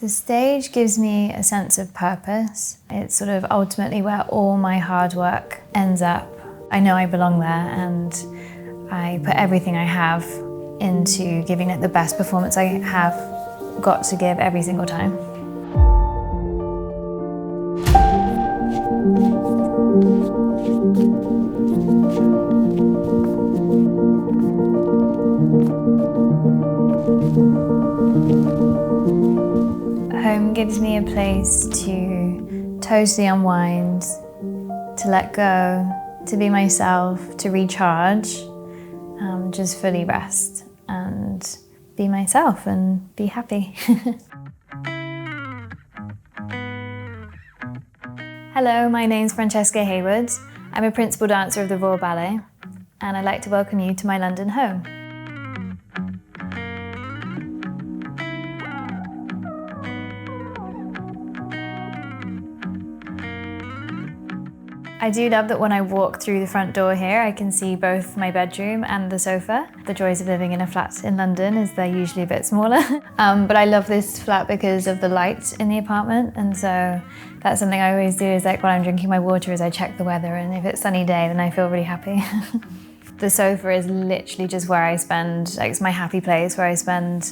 The stage gives me a sense of purpose. It's sort of ultimately where all my hard work ends up. I know I belong there, and I put everything I have into giving it the best performance I have got to give every single time. Home gives me a place to totally unwind, to let go, to be myself, to recharge, just fully rest and be myself and be happy. Hello, my name's Francesca Hayward. I'm a principal dancer of the Royal Ballet, and I'd like to welcome you to my London home. I do love that when I walk through the front door here, I can see both my bedroom and the sofa. The joys of living in a flat in London is they're usually a bit smaller. But I love this flat because of the light in the apartment, and so that's something I always do is like when I'm drinking my water is I check the weather, and if it's a sunny day then I feel really happy. The sofa is literally just where I spend, like it's my happy place where I spend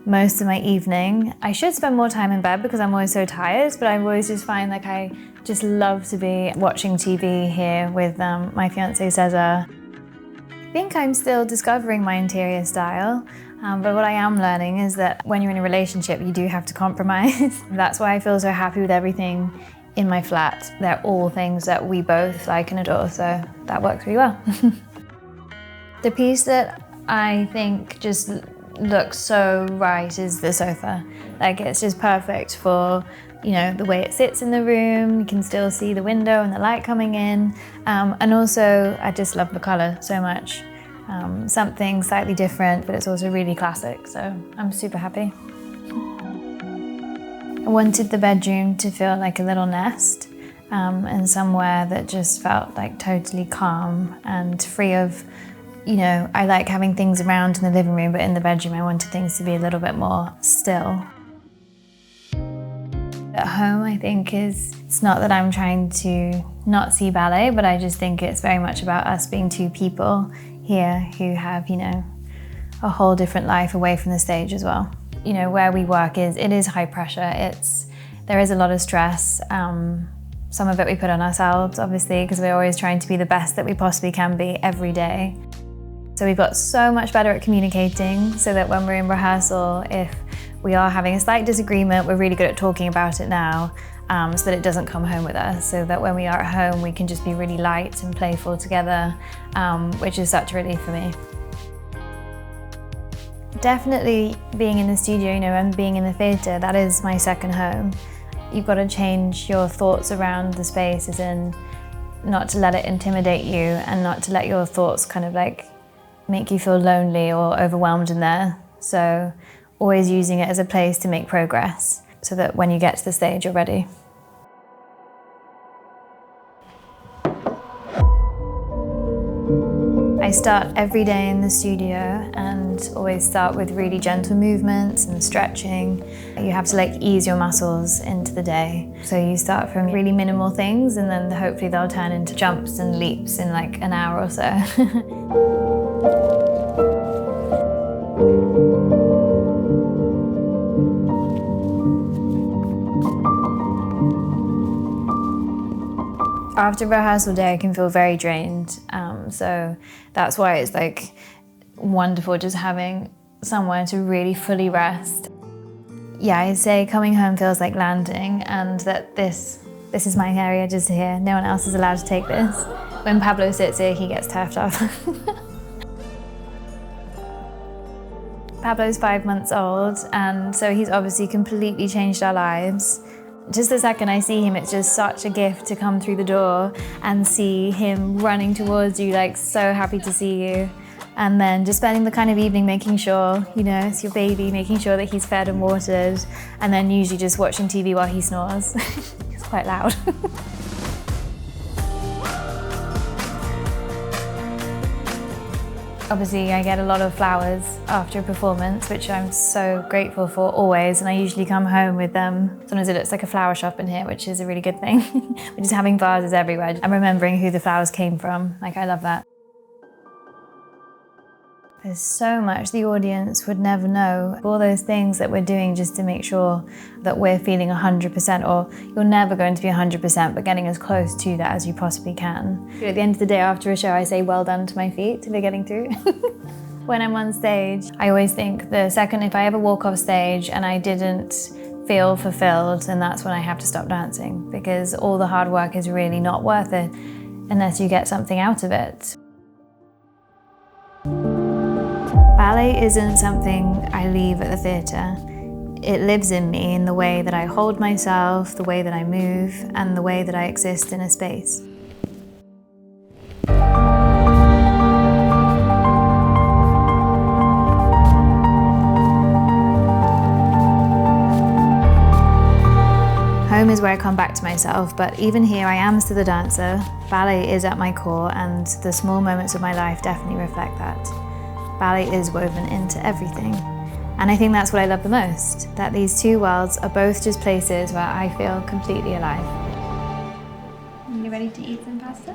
most of my evening. I should spend more time in bed because I'm always so tired, but I always just find like I just love to be watching TV here with my fiancé Cesar. I think I'm still discovering my interior style, but what I am learning is that when you're in a relationship, you do have to compromise. That's why I feel so happy with everything in my flat. They're all things that we both like and adore, so that works really well. The piece that I think just looks so right is the sofa. Like it's just perfect for, you know, the way it sits in the room. You can still see the window and the light coming in. And also, I just love the color so much. Something slightly different, but it's also really classic, so I'm super happy. I wanted the bedroom to feel like a little nest, and somewhere that just felt like totally calm and free of, you know, I like having things around in the living room, but in the bedroom I wanted things to be a little bit more still. At home, I think it's not that I'm trying to not see ballet, but I just think it's very much about us being two people here who have, you know, a whole different life away from the stage as well. You know, where we work it is high pressure. There is a lot of stress. Some of it we put on ourselves, obviously, because we're always trying to be the best that we possibly can be every day. So we've got so much better at communicating so that when we're in rehearsal, if we are having a slight disagreement, we're really good at talking about it now, so that it doesn't come home with us, so that when we are at home, we can just be really light and playful together, which is such a relief for me. Definitely being in the studio, you know, and being in the theatre, that is my second home. You've got to change your thoughts around the space, as in not to let it intimidate you and not to let your thoughts kind of like make you feel lonely or overwhelmed in there. So always using it as a place to make progress so that when you get to the stage, you're ready. I start every day in the studio and always start with really gentle movements and stretching. You have to like ease your muscles into the day. So you start from really minimal things and then hopefully they'll turn into jumps and leaps in like an hour or so. After rehearsal day, I can feel very drained, so that's why it's like wonderful just having somewhere to really fully rest. Yeah, I'd say coming home feels like landing, and that this is my area just here. No one else is allowed to take this. When Pablo sits here, he gets turfed off. Pablo's 5 months old, and so he's obviously completely changed our lives. Just the second I see him, it's just such a gift to come through the door and see him running towards you, like so happy to see you. And then just spending the kind of evening making sure, you know, it's your baby, making sure that he's fed and watered, and then usually just watching TV while he snores. It's quite loud. Obviously, I get a lot of flowers after a performance, which I'm so grateful for always, and I usually come home with them. Sometimes it looks like a flower shop in here, which is a really good thing. We're just having vases everywhere. I'm remembering who the flowers came from. Like, I love that. There's so much the audience would never know. All those things that we're doing just to make sure that we're feeling 100%, or you're never going to be 100%, but getting as close to that as you possibly can. At the end of the day after a show, I say well done to my feet for getting through. When I'm on stage, I always think the second if I ever walk off stage and I didn't feel fulfilled, then that's when I have to stop dancing, because all the hard work is really not worth it unless you get something out of it. Ballet isn't something I leave at the theatre. It lives in me in the way that I hold myself, the way that I move, and the way that I exist in a space. Home is where I come back to myself, but even here I am still a dancer. Ballet is at my core, and the small moments of my life definitely reflect that. Ballet is woven into everything. And I think that's what I love the most, that these two worlds are both just places where I feel completely alive. Are you ready to eat some pasta?